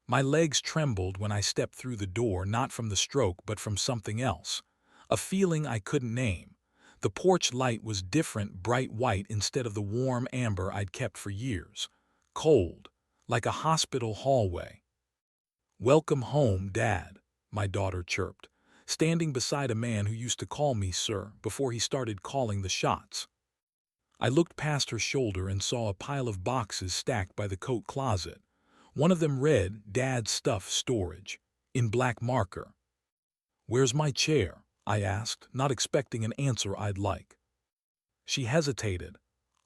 My legs trembled when I stepped through the door, not from the stroke but from something else. A feeling I couldn't name. The porch light was different, bright white instead of the warm amber I'd kept for years. Cold, like a hospital hallway. "Welcome home, Dad," my daughter chirped, standing beside a man who used to call me sir before he started calling the shots. I looked past her shoulder and saw a pile of boxes stacked by the coat closet. One of them read "Dad's Stuff Storage" in black marker. "Where's my chair?" I asked, not expecting an answer I'd like. She hesitated.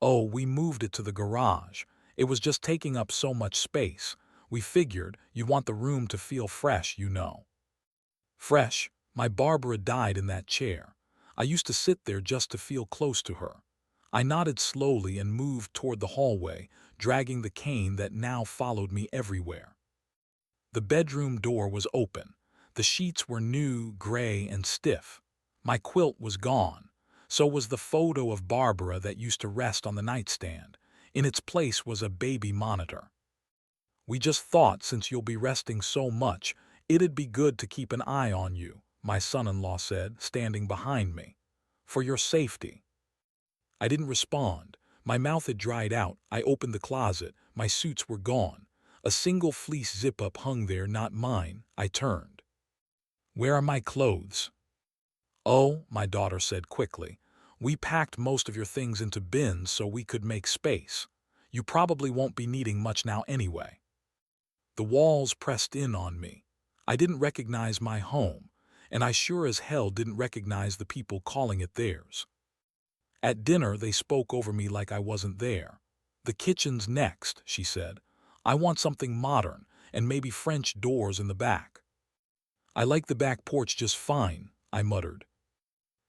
"Oh, we moved it to the garage. It was just taking up so much space. We figured you want the room to feel fresh, you know." Fresh? My Barbara died in that chair. I used to sit there just to feel close to her. I nodded slowly and moved toward the hallway, dragging the cane that now followed me everywhere. The bedroom door was open. The sheets were new, gray, and stiff. My quilt was gone. So was the photo of Barbara that used to rest on the nightstand. In its place was a baby monitor. "We just thought since you'll be resting so much, it'd be good to keep an eye on you," my son-in-law said, standing behind me. "For your safety." I didn't respond. My mouth had dried out. I opened the closet. My suits were gone. A single fleece zip-up hung there, not mine. I turned. "Where are my clothes?" "Oh," my daughter said quickly, "we packed most of your things into bins so we could make space. You probably won't be needing much now anyway." The walls pressed in on me. I didn't recognize my home, and I sure as hell didn't recognize the people calling it theirs. At dinner, they spoke over me like I wasn't there. "The kitchen's next," she said. "I want something modern, and maybe French doors in the back." "I like the back porch just fine," I muttered.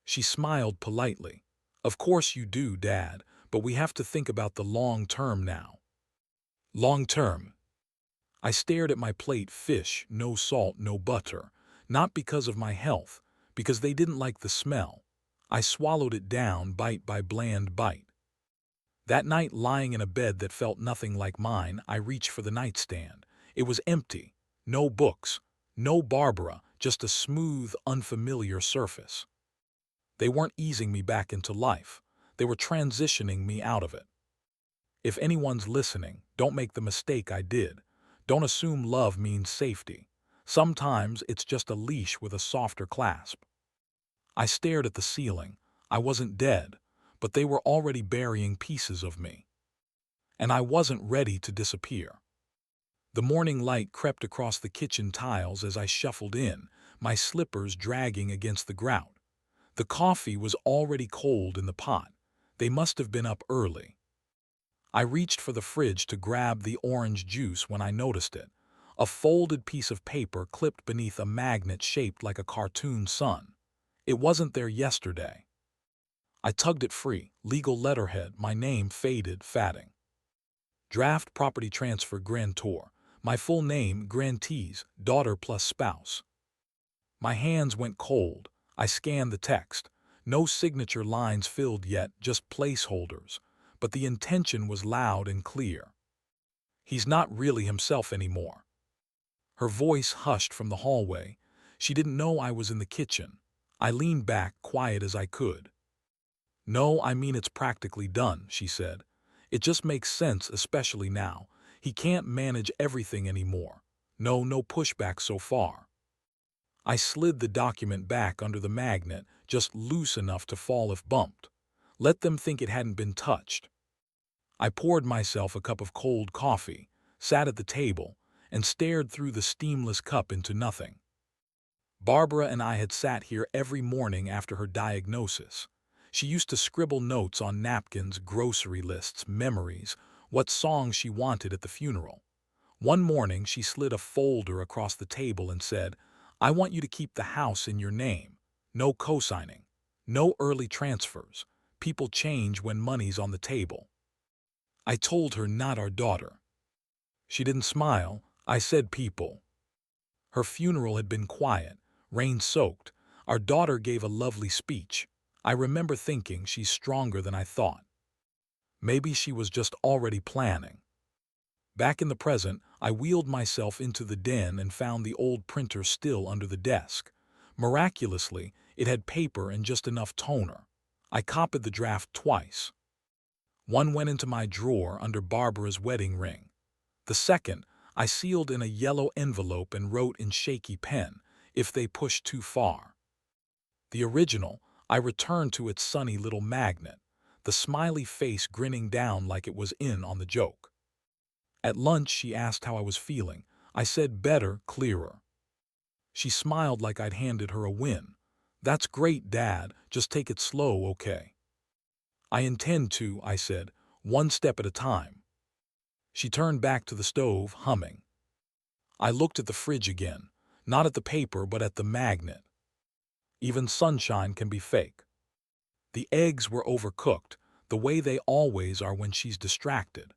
She smiled politely. "Of course you do, Dad, but we have to think about the long term now." "Long term?" I stared at my plate: fish, no salt, no butter. Not because of my health, because they didn't like the smell. I swallowed it down, bite by bland bite. That night, lying in a bed that felt nothing like mine, I reached for the nightstand. It was empty. No books. No Barbara, just a smooth, unfamiliar surface. They weren't easing me back into life. They were transitioning me out of it. If anyone's listening, don't make the mistake I did. Don't assume love means safety. Sometimes it's just a leash with a softer clasp. I stared at the ceiling. I wasn't dead, but they were already burying pieces of me. And I wasn't ready to disappear. The morning light crept across the kitchen tiles as I shuffled in, my slippers dragging against the grout. The coffee was already cold in the pot. They must have been up early. I reached for the fridge to grab the orange juice when I noticed it. A folded piece of paper clipped beneath a magnet shaped like a cartoon sun. It wasn't there yesterday. I tugged it free. Legal letterhead, my name faded, fatting. Draft property transfer grantor. My full name, grantees, daughter plus spouse. My hands went cold. I scanned the text. No signature lines filled yet, just placeholders. But the intention was loud and clear. "He's not really himself anymore." Her voice hushed from the hallway. She didn't know I was in the kitchen. I leaned back, quiet as I could. "No, I mean it's practically done," she said. "It just makes sense, especially now. He can't manage everything anymore. No pushback so far." I slid the document back under the magnet, just loose enough to fall if bumped. Let them think it hadn't been touched. I poured myself a cup of cold coffee, sat at the table, and stared through the steamless cup into nothing. Barbara and I had sat here every morning after her diagnosis. She used to scribble notes on napkins, grocery lists, memories, what songs she wanted at the funeral. One morning she slid a folder across the table and said, "I want you to keep the house in your name. No co-signing. No early transfers. People change when money's on the table." I told her not our daughter. She didn't smile. I said people. Her funeral had been quiet, rain-soaked. Our daughter gave a lovely speech. I remember thinking, she's stronger than I thought. Maybe she was just already planning. Back in the present, I wheeled myself into the den and found the old printer still under the desk. Miraculously, it had paper and just enough toner. I copied the draft twice. One went into my drawer under Barbara's wedding ring. The second, I sealed in a yellow envelope and wrote in shaky pen, "If they push too far." The original, I returned to its sunny little magnet, the smiley face grinning down like it was in on the joke. At lunch, she asked how I was feeling. I said better, clearer. She smiled like I'd handed her a win. "That's great, Dad. Just take it slow, okay?" "I intend to," I said, "one step at a time." She turned back to the stove, humming. I looked at the fridge again, not at the paper but at the magnet. Even sunshine can be fake. The eggs were overcooked, the way they always are when she's distracted.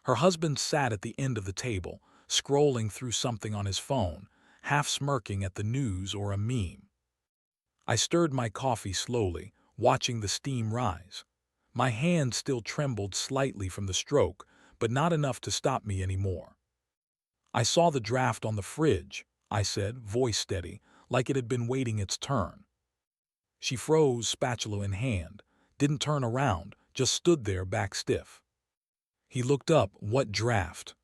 Her husband sat at the end of the table, scrolling through something on his phone, half smirking at the news or a meme. I stirred my coffee slowly, watching the steam rise. My hand still trembled slightly from the stroke, but not enough to stop me anymore. "I saw the draft on the fridge," I said, voice steady, like it had been waiting its turn. She froze, spatula in hand, didn't turn around, just stood there back stiff. He looked up. "What draft?"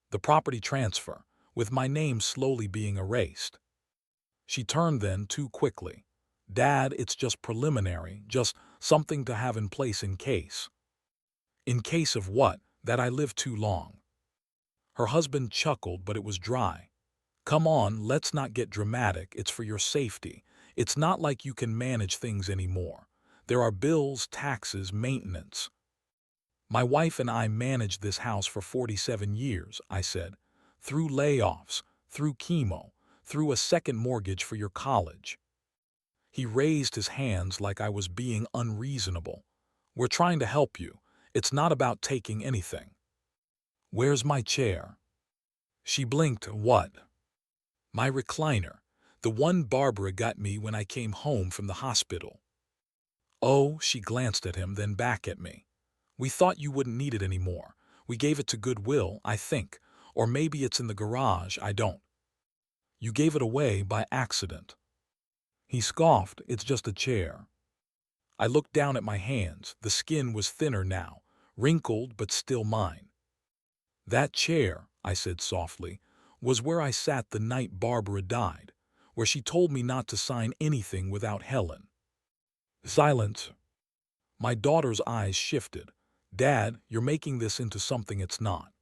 "The property transfer, with my name slowly being erased." She turned then, too quickly. "Dad, it's just preliminary, just something to have in place in case." "In case of what?" "That I live too long." Her husband chuckled, but it was dry. "Come on, let's not get dramatic. It's for your safety. It's not like you can manage things anymore. There are bills, taxes, maintenance." "My wife and I managed this house for 47 years, I said. "Through layoffs, through chemo, through a second mortgage for your college." He raised his hands like I was being unreasonable. "We're trying to help you. It's not about taking anything." "Where's my chair?" She blinked. "What?" "My recliner. The one Barbara got me when I came home from the hospital." "Oh," she glanced at him, then back at me. "We thought you wouldn't need it anymore. We gave it to Goodwill, I think. Or maybe it's in the garage, I don't." "You gave it away by accident." He scoffed. "It's just a chair." I looked down at my hands. The skin was thinner now, wrinkled but still mine. "That chair," I said softly, "was where I sat the night Barbara died, where she told me not to sign anything without Helen." Silence. My daughter's eyes shifted. "Dad, you're making this into something it's not."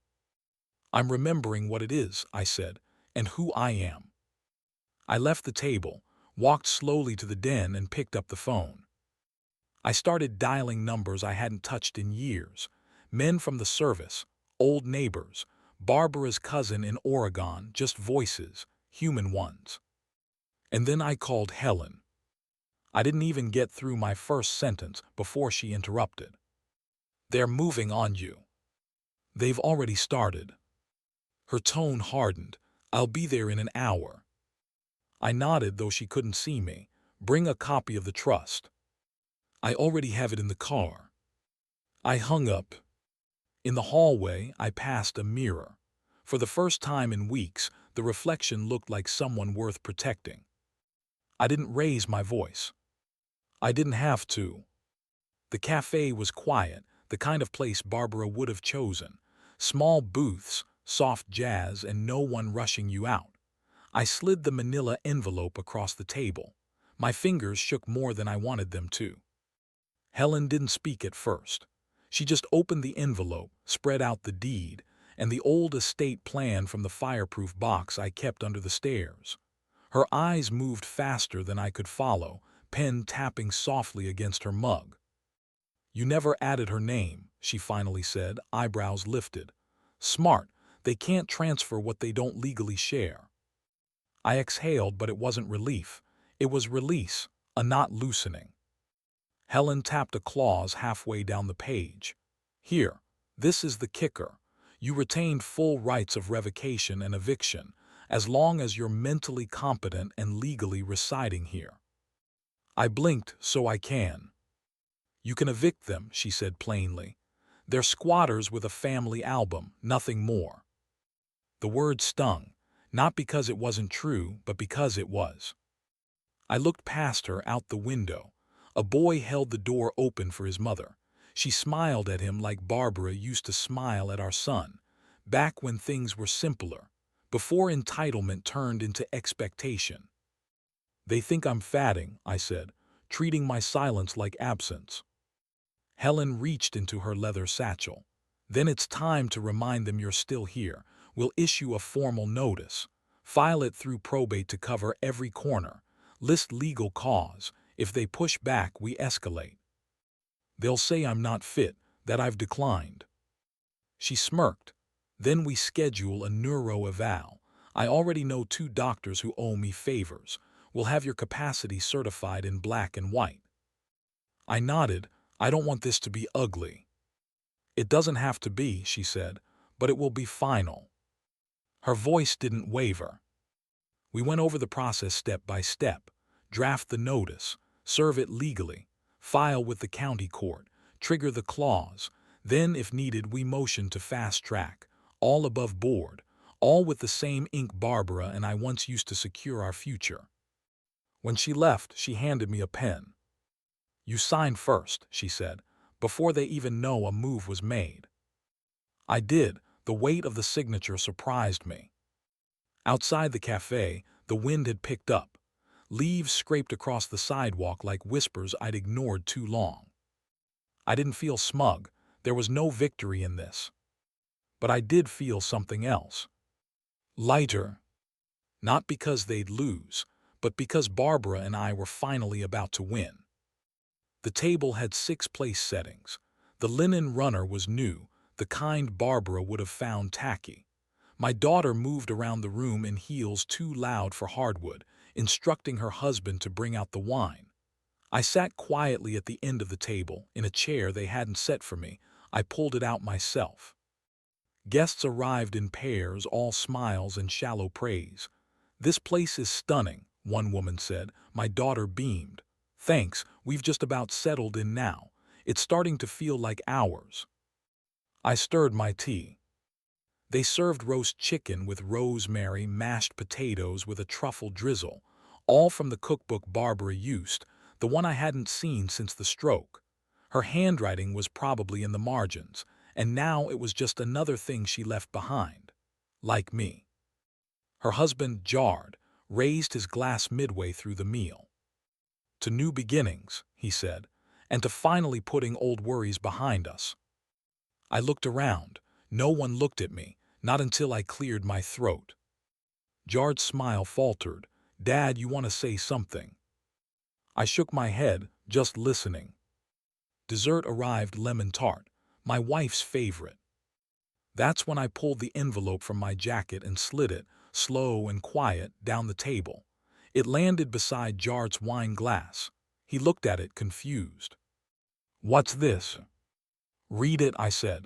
"I'm remembering what it is," I said, "and who I am." I left the table, walked slowly to the den and picked up the phone. I started dialing numbers I hadn't touched in years. Men from the service, old neighbors, Barbara's cousin in Oregon, just voices, human ones. And then I called Helen. I didn't even get through my first sentence before she interrupted. "They're moving on you." "They've already started." Her tone hardened. "I'll be there in an hour." I nodded, though she couldn't see me. "Bring a copy of the trust." "I already have it in the car." I hung up. In the hallway, I passed a mirror. For the first time in weeks, the reflection looked like someone worth protecting. I didn't raise my voice. I didn't have to. The cafe was quiet, the kind of place Barbara would have chosen. Small booths, soft jazz, and no one rushing you out. I slid the manila envelope across the table. My fingers shook more than I wanted them to. Helen didn't speak at first. She just opened the envelope, spread out the deed, and the old estate plan from the fireproof box I kept under the stairs. Her eyes moved faster than I could follow, pen tapping softly against her mug. "You never added her name," she finally said, eyebrows lifted. "Smart. They can't transfer what they don't legally share." I exhaled, but it wasn't relief. It was release, a knot loosening. Helen tapped a clause halfway down the page. "Here, this is the kicker. You retained full rights of revocation and eviction, as long as you're mentally competent and legally residing here." I blinked. "So I can." "You can evict them," she said plainly. They're squatters with a family album, nothing more. The word stung, not because it wasn't true, but because it was. I looked past her out the window. A boy held the door open for his mother. She smiled at him like Barbara used to smile at our son, back when things were simpler, before entitlement turned into expectation. They think I'm fatting, I said, treating my silence like absence. Helen reached into her leather satchel. Then it's time to remind them you're still here. We'll issue a formal notice. File it through probate to cover every corner. List legal cause. If they push back, we escalate. They'll say I'm not fit, that I've declined. She smirked. Then we schedule a neuro eval. I already know 2 doctors who owe me favors. We'll have your capacity certified in black and white. I nodded. I don't want this to be ugly. It doesn't have to be, she said, but it will be final. Her voice didn't waver. We went over the process step by step. Draft the notice, serve it legally, file with the county court, trigger the clause. Then, if needed, we motion to fast track, all above board, all with the same ink Barbara and I once used to secure our future. When she left, she handed me a pen. You sign first, she said, before they even know a move was made. I did. The weight of the signature surprised me. Outside the cafe, the wind had picked up. Leaves scraped across the sidewalk like whispers I'd ignored too long. I didn't feel smug. There was no victory in this. But I did feel something else. Lighter. Not because they'd lose, but because Barbara and I were finally about to win. The table had 6 place settings. The linen runner was new, the kind Barbara would have found tacky. My daughter moved around the room in heels too loud for hardwood, instructing her husband to bring out the wine. I sat quietly at the end of the table, in a chair they hadn't set for me. I pulled it out myself. Guests arrived in pairs, all smiles and shallow praise. This place is stunning, one woman said. My daughter beamed. Thanks, we've just about settled in now. It's starting to feel like ours. I stirred my tea. They served roast chicken with rosemary, mashed potatoes with a truffle drizzle, all from the cookbook Barbara used, the one I hadn't seen since the stroke. Her handwriting was probably in the margins, and now it was just another thing she left behind. Like me. Her husband, jarred, raised his glass midway through the meal. To new beginnings, he said, and to finally putting old worries behind us. I looked around. No one looked at me, not until I cleared my throat. Jarred's smile faltered. Dad, you want to say something? I shook my head, just listening. Dessert arrived, lemon tart, my wife's favorite. That's when I pulled the envelope from my jacket and slid it, slow and quiet, down the table. It landed beside Jarred's wine glass. He looked at it, confused. What's this? Read it, I said.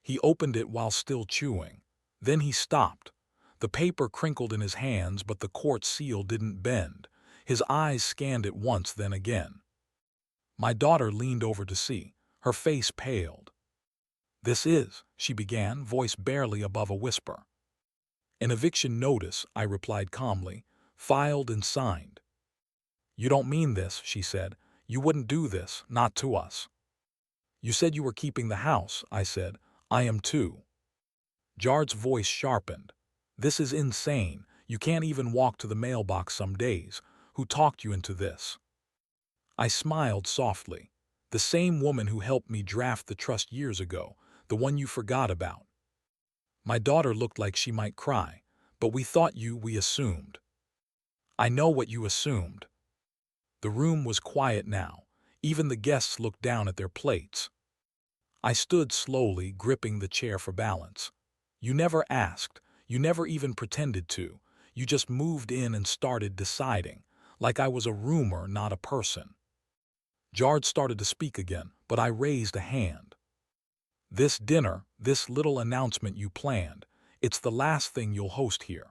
He opened it while still chewing. Then he stopped. The paper crinkled in his hands, but the court seal didn't bend. His eyes scanned it once, then again. My daughter leaned over to see. Her face paled. This is, she began, voice barely above a whisper. An eviction notice, I replied calmly, filed and signed. You don't mean this, she said. You wouldn't do this, not to us. You said you were keeping the house, I said. I am too. Jarred's voice sharpened. This is insane. You can't even walk to the mailbox some days. Who talked you into this? I smiled softly. The same woman who helped me draft the trust years ago, the one you forgot about. My daughter looked like she might cry, but we assumed. I know what you assumed. The room was quiet now. Even the guests looked down at their plates. I stood slowly, gripping the chair for balance. You never asked. You never even pretended to. You just moved in and started deciding, like I was a rumor, not a person. Jarred started to speak again, but I raised a hand. This dinner, this little announcement you planned, it's the last thing you'll host here.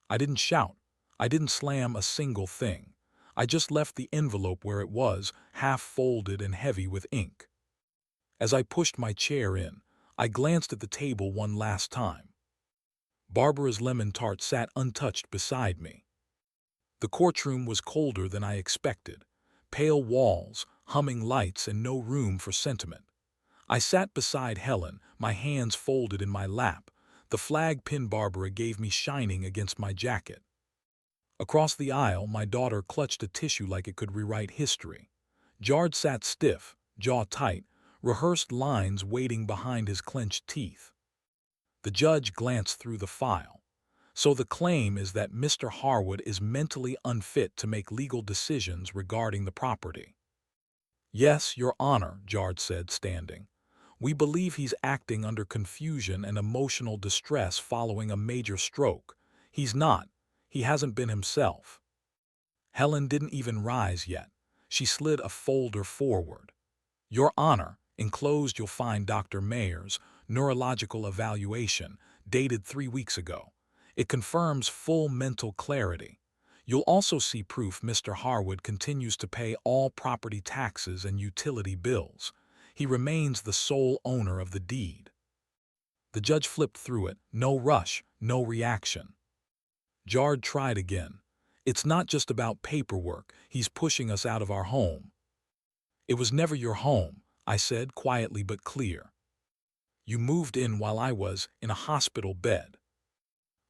I didn't shout. I didn't slam a single thing. I just left the envelope where it was, half folded and heavy with ink. As I pushed my chair in, I glanced at the table one last time. Barbara's lemon tart sat untouched beside me. The courtroom was colder than I expected. Pale walls, humming lights, and no room for sentiment. I sat beside Helen, my hands folded in my lap, the flag pin Barbara gave me shining against my jacket. Across the aisle, my daughter clutched a tissue like it could rewrite history. Jard sat stiff, jaw tight, rehearsed lines waiting behind his clenched teeth. The judge glanced through the file. So the claim is that Mr. Harwood is mentally unfit to make legal decisions regarding the property. Yes, Your Honor, Jard said, standing. We believe he's acting under confusion and emotional distress following a major stroke. He's not. He hasn't been himself. Helen didn't even rise yet. She slid a folder forward. Your Honor, enclosed you'll find Dr. Mayer's neurological evaluation, dated 3 weeks ago. It confirms full mental clarity. You'll also see proof Mr. Harwood continues to pay all property taxes and utility bills. He remains the sole owner of the deed. The judge flipped through it, no rush, no reaction. Jard tried again. It's not just about paperwork, he's pushing us out of our home. It was never your home, I said, quietly but clear. You moved in while I was in a hospital bed.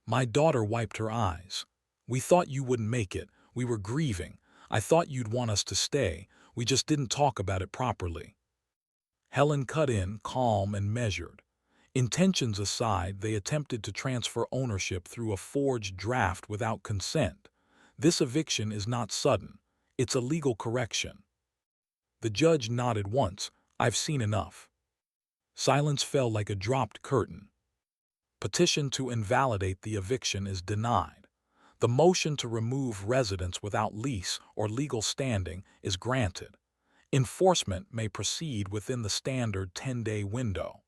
My daughter wiped her eyes. We thought you wouldn't make it. We were grieving. I thought you'd want us to stay. We just didn't talk about it properly. Helen cut in, calm and measured. Intentions aside, they attempted to transfer ownership through a forged draft without consent. This eviction is not sudden. It's a legal correction. The judge nodded once. I've seen enough. Silence fell like a dropped curtain. Petition to invalidate the eviction is denied. The motion to remove residents without lease or legal standing is granted. Enforcement may proceed within the standard 10-day window.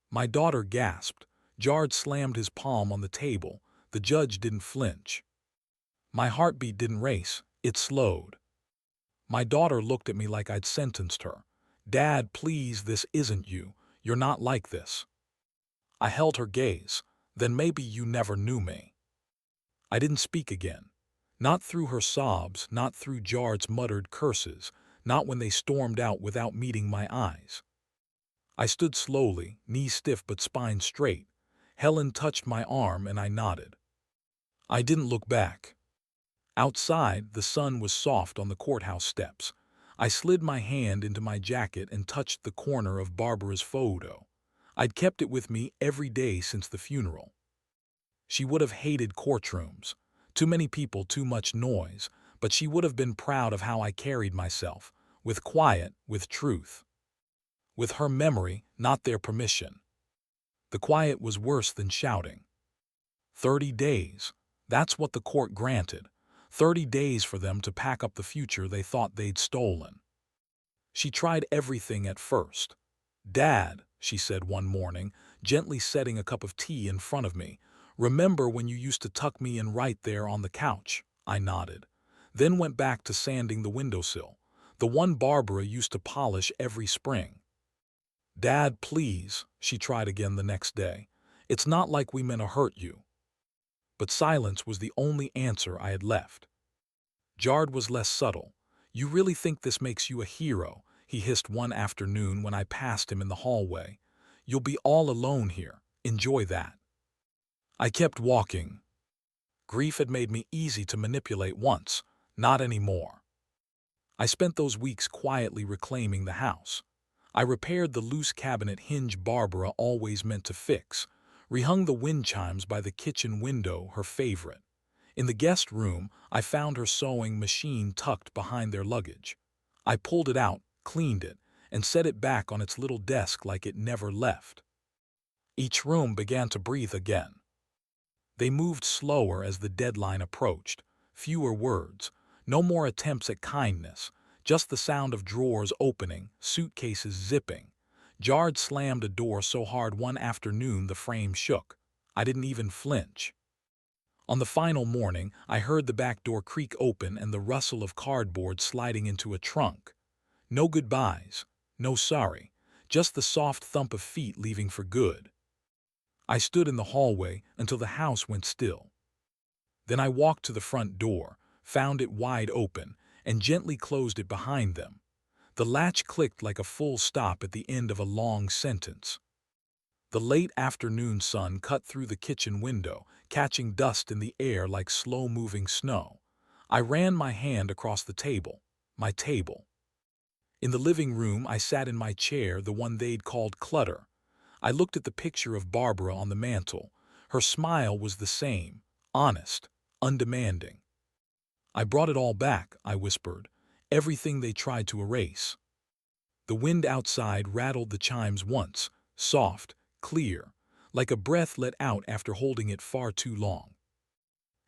My daughter gasped. Jard slammed his palm on the table. The judge didn't flinch. My heartbeat didn't race. It slowed. My daughter looked at me like I'd sentenced her. Dad, please, this isn't you. You're not like this. I held her gaze. Then maybe you never knew me. I didn't speak again. Not through her sobs, not through Jard's muttered curses, not when they stormed out without meeting my eyes. I stood slowly, knees stiff but spine straight. Helen touched my arm and I nodded. I didn't look back. Outside, the sun was soft on the courthouse steps. I slid my hand into my jacket and touched the corner of Barbara's photo. I'd kept it with me every day since the funeral. She would have hated courtrooms. Too many people, too much noise, but she would have been proud of how I carried myself, with quiet, with truth. With her memory, not their permission. The quiet was worse than shouting. 30 days. That's what the court granted. 30 days for them to pack up the future they thought they'd stolen. She tried everything at first. Dad, she said one morning, gently setting a cup of tea in front of me, remember when you used to tuck me in right there on the couch? I nodded. Then went back to sanding the windowsill, the one Barbara used to polish every spring. Dad, please, she tried again the next day. It's not like we meant to hurt you. But silence was the only answer I had left. Jard was less subtle. You really think this makes you a hero? He hissed one afternoon when I passed him in the hallway. You'll be all alone here. Enjoy that. I kept walking. Grief had made me easy to manipulate once, not anymore. I spent those weeks quietly reclaiming the house. I repaired the loose cabinet hinge Barbara always meant to fix, rehung the wind chimes by the kitchen window, her favorite. In the guest room, I found her sewing machine tucked behind their luggage. I pulled it out, cleaned it, and set it back on its little desk like it never left. Each room began to breathe again. They moved slower as the deadline approached. Fewer words, no more attempts at kindness, just the sound of drawers opening, suitcases zipping. Jard slammed a door so hard one afternoon the frame shook. I didn't even flinch. On the final morning, I heard the back door creak open and the rustle of cardboard sliding into a trunk. No goodbyes, no sorry, just the soft thump of feet leaving for good. I stood in the hallway until the house went still. Then I walked to the front door, found it wide open, and gently closed it behind them. The latch clicked like a full stop at the end of a long sentence. The late afternoon sun cut through the kitchen window, catching dust in the air like slow-moving snow. I ran my hand across the table, my table. In the living room, I sat in my chair, the one they'd called clutter. I looked at the picture of Barbara on the mantel. Her smile was the same, honest, undemanding. "I brought it all back," I whispered, "everything they tried to erase." The wind outside rattled the chimes once, soft, clear, like a breath let out after holding it far too long.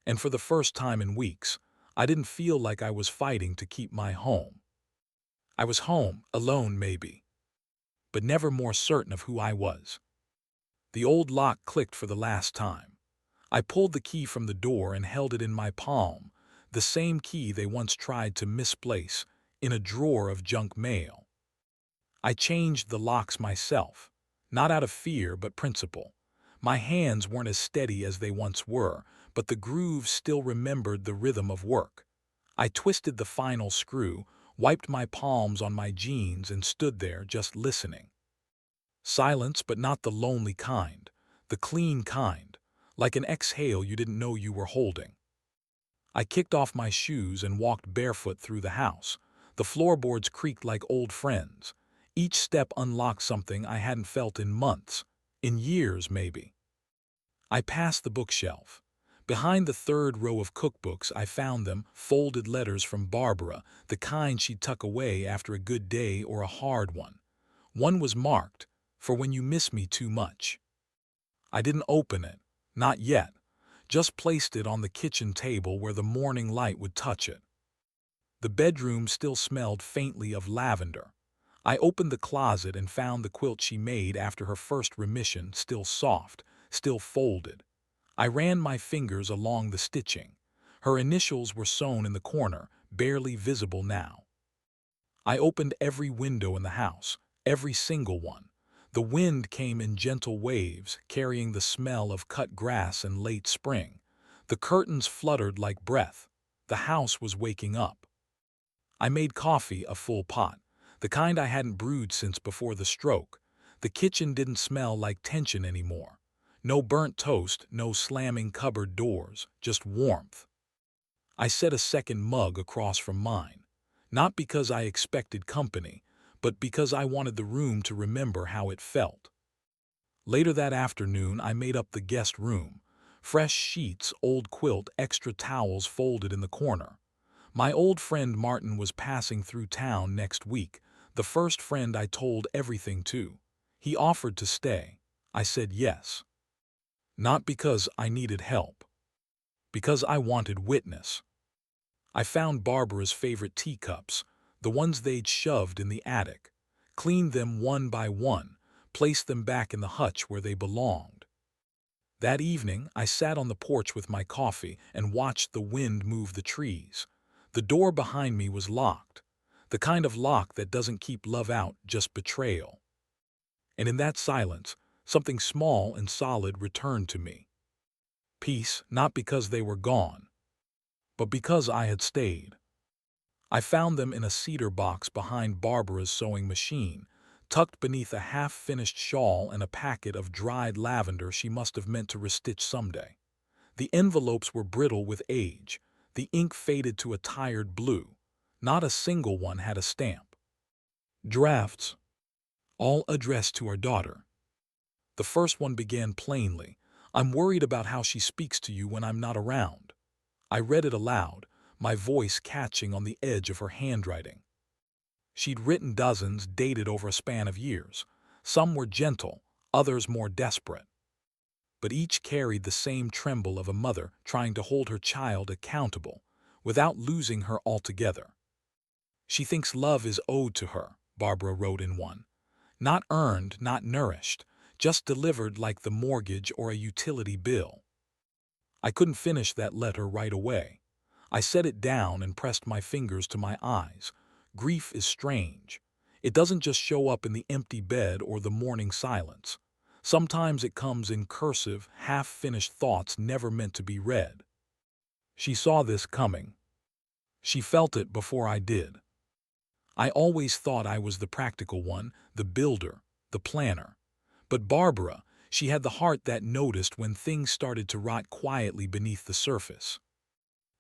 And for the first time in weeks, I didn't feel like I was fighting to keep my home. I was home, alone maybe, but never more certain of who I was. The old lock clicked for the last time. I pulled the key from the door and held it in my palm, the same key they once tried to misplace in a drawer of junk mail. I changed the locks myself, not out of fear but principle. My hands weren't as steady as they once were, but the grooves still remembered the rhythm of work. I twisted the final screw, wiped my palms on my jeans, and stood there just listening. Silence, but not the lonely kind, the clean kind, like an exhale you didn't know you were holding. I kicked off my shoes and walked barefoot through the house. The floorboards creaked like old friends. Each step unlocked something I hadn't felt in months, in years maybe. I passed the bookshelf. Behind the third row of cookbooks, I found them, folded letters from Barbara, the kind she'd tuck away after a good day or a hard one. One was marked, "For when you miss me too much." I didn't open it, not yet, just placed it on the kitchen table where the morning light would touch it. The bedroom still smelled faintly of lavender. I opened the closet and found the quilt she made after her first remission, still soft, still folded. I ran my fingers along the stitching. Her initials were sewn in the corner, barely visible now. I opened every window in the house, every single one. The wind came in gentle waves, carrying the smell of cut grass and late spring. The curtains fluttered like breath. The house was waking up. I made coffee, a full pot, the kind I hadn't brewed since before the stroke. The kitchen didn't smell like tension anymore. No burnt toast, no slamming cupboard doors, just warmth. I set a second mug across from mine, not because I expected company, but because I wanted the room to remember how it felt. Later that afternoon, I made up the guest room. Fresh sheets, old quilt, extra towels folded in the corner. My old friend Martin was passing through town next week, the first friend I told everything to. He offered to stay. I said yes. Not because I needed help, because I wanted witness. I found Barbara's favorite teacups, the ones they'd shoved in the attic, cleaned them one by one, placed them back in the hutch where they belonged. That evening, I sat on the porch with my coffee and watched the wind move the trees. The door behind me was locked, the kind of lock that doesn't keep love out, just betrayal. And in that silence, something small and solid returned to me. Peace, not because they were gone, but because I had stayed. I found them in a cedar box behind Barbara's sewing machine, tucked beneath a half-finished shawl and a packet of dried lavender she must have meant to restitch someday. The envelopes were brittle with age, the ink faded to a tired blue. Not a single one had a stamp. Drafts, all addressed to our daughter. The first one began plainly, "I'm worried about how she speaks to you when I'm not around." I read it aloud, my voice catching on the edge of her handwriting. She'd written dozens, dated over a span of years. Some were gentle, others more desperate. But each carried the same tremble of a mother trying to hold her child accountable, without losing her altogether. "She thinks love is owed to her," Barbara wrote in one. "Not earned, not nourished, just delivered like the mortgage or a utility bill." I couldn't finish that letter right away. I set it down and pressed my fingers to my eyes. Grief is strange. It doesn't just show up in the empty bed or the morning silence. Sometimes it comes in cursive, half-finished thoughts never meant to be read. She saw this coming. She felt it before I did. I always thought I was the practical one, the builder, the planner. But Barbara, she had the heart that noticed when things started to rot quietly beneath the surface.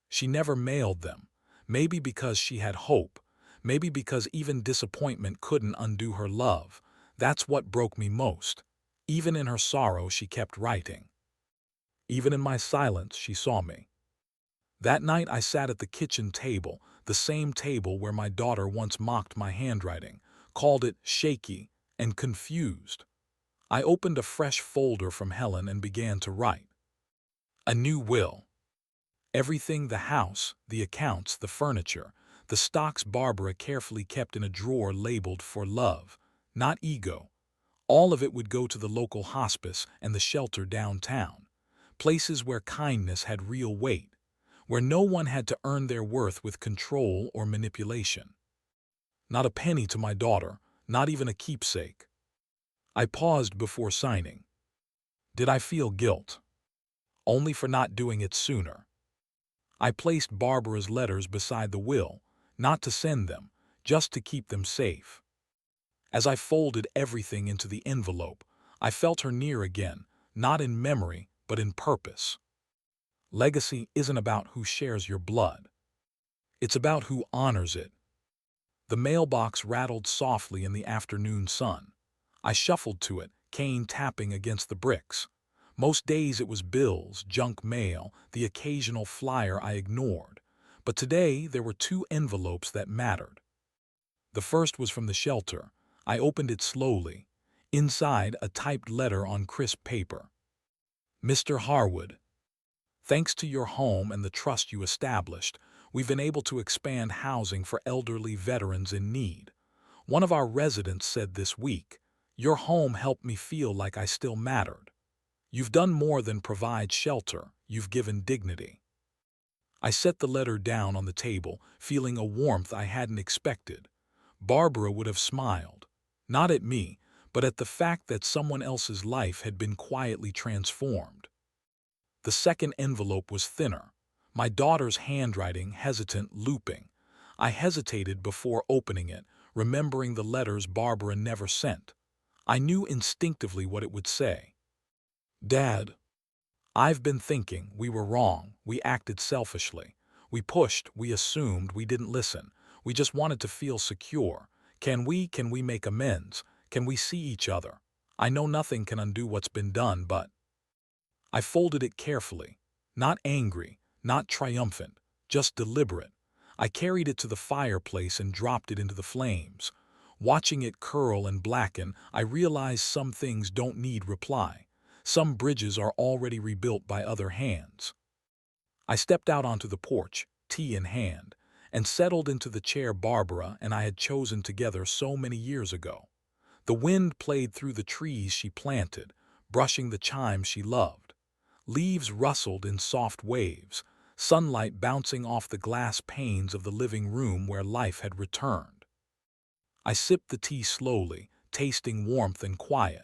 She never mailed them, maybe because she had hope, maybe because even disappointment couldn't undo her love. That's what broke me most. Even in her sorrow, she kept writing. Even in my silence, she saw me. That night I sat at the kitchen table, the same table where my daughter once mocked my handwriting, called it shaky and confused. I opened a fresh folder from Helen and began to write. A new will. Everything, the house, the accounts, the furniture, the stocks Barbara carefully kept in a drawer labeled for love, not ego. All of it would go to the local hospice and the shelter downtown, places where kindness had real weight, where no one had to earn their worth with control or manipulation. Not a penny to my daughter, not even a keepsake. I paused before signing. Did I feel guilt? Only for not doing it sooner. I placed Barbara's letters beside the will, not to send them, just to keep them safe. As I folded everything into the envelope, I felt her near again, not in memory, but in purpose. Legacy isn't about who shares your blood. It's about who honors it. The mailbox rattled softly in the afternoon sun. I shuffled to it, cane tapping against the bricks. Most days it was bills, junk mail, the occasional flyer I ignored. But today there were two envelopes that mattered. The first was from the shelter. I opened it slowly. Inside, a typed letter on crisp paper. Mr. Harwood, thanks to your home and the trust you established, we've been able to expand housing for elderly veterans in need. One of our residents said this week, "Your home helped me feel like I still mattered." You've done more than provide shelter, you've given dignity. I set the letter down on the table, feeling a warmth I hadn't expected. Barbara would have smiled, not at me, but at the fact that someone else's life had been quietly transformed. The second envelope was thinner, my daughter's handwriting hesitant, looping. I hesitated before opening it, remembering the letters Barbara never sent. I knew instinctively what it would say. Dad, I've been thinking we were wrong, we acted selfishly. We pushed, we assumed, we didn't listen. We just wanted to feel secure. Can we make amends? Can we see each other? I know nothing can undo what's been done, but... I folded it carefully, not angry, not triumphant, just deliberate. I carried it to the fireplace and dropped it into the flames. Watching it curl and blacken, I realized some things don't need reply. Some bridges are already rebuilt by other hands. I stepped out onto the porch, tea in hand, and settled into the chair Barbara and I had chosen together so many years ago. The wind played through the trees she planted, brushing the chimes she loved. Leaves rustled in soft waves, sunlight bouncing off the glass panes of the living room where life had returned. I sipped the tea slowly, tasting warmth and quiet.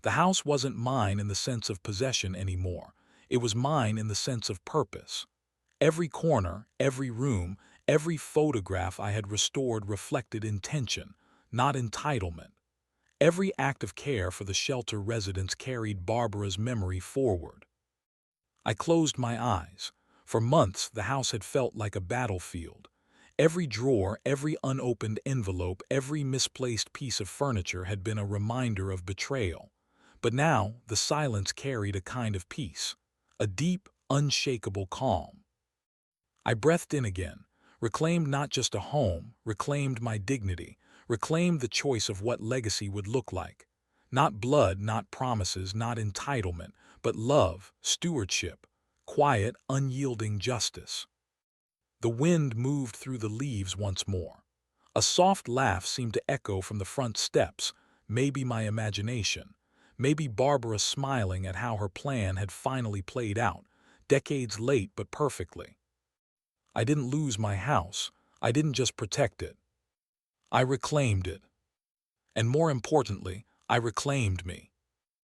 The house wasn't mine in the sense of possession anymore. It was mine in the sense of purpose. Every corner, every room, every photograph I had restored reflected intention, not entitlement. Every act of care for the shelter residents carried Barbara's memory forward. I closed my eyes. For months, the house had felt like a battlefield. Every drawer, every unopened envelope, every misplaced piece of furniture had been a reminder of betrayal. But now, the silence carried a kind of peace, a deep, unshakable calm. I breathed in again, reclaimed not just a home, reclaimed my dignity, reclaimed the choice of what legacy would look like. Not blood, not promises, not entitlement, but love, stewardship, quiet, unyielding justice. The wind moved through the leaves once more. A soft laugh seemed to echo from the front steps, maybe my imagination. Maybe Barbara smiling at how her plan had finally played out, decades late but perfectly. I didn't lose my house. I didn't just protect it. I reclaimed it. And more importantly, I reclaimed me.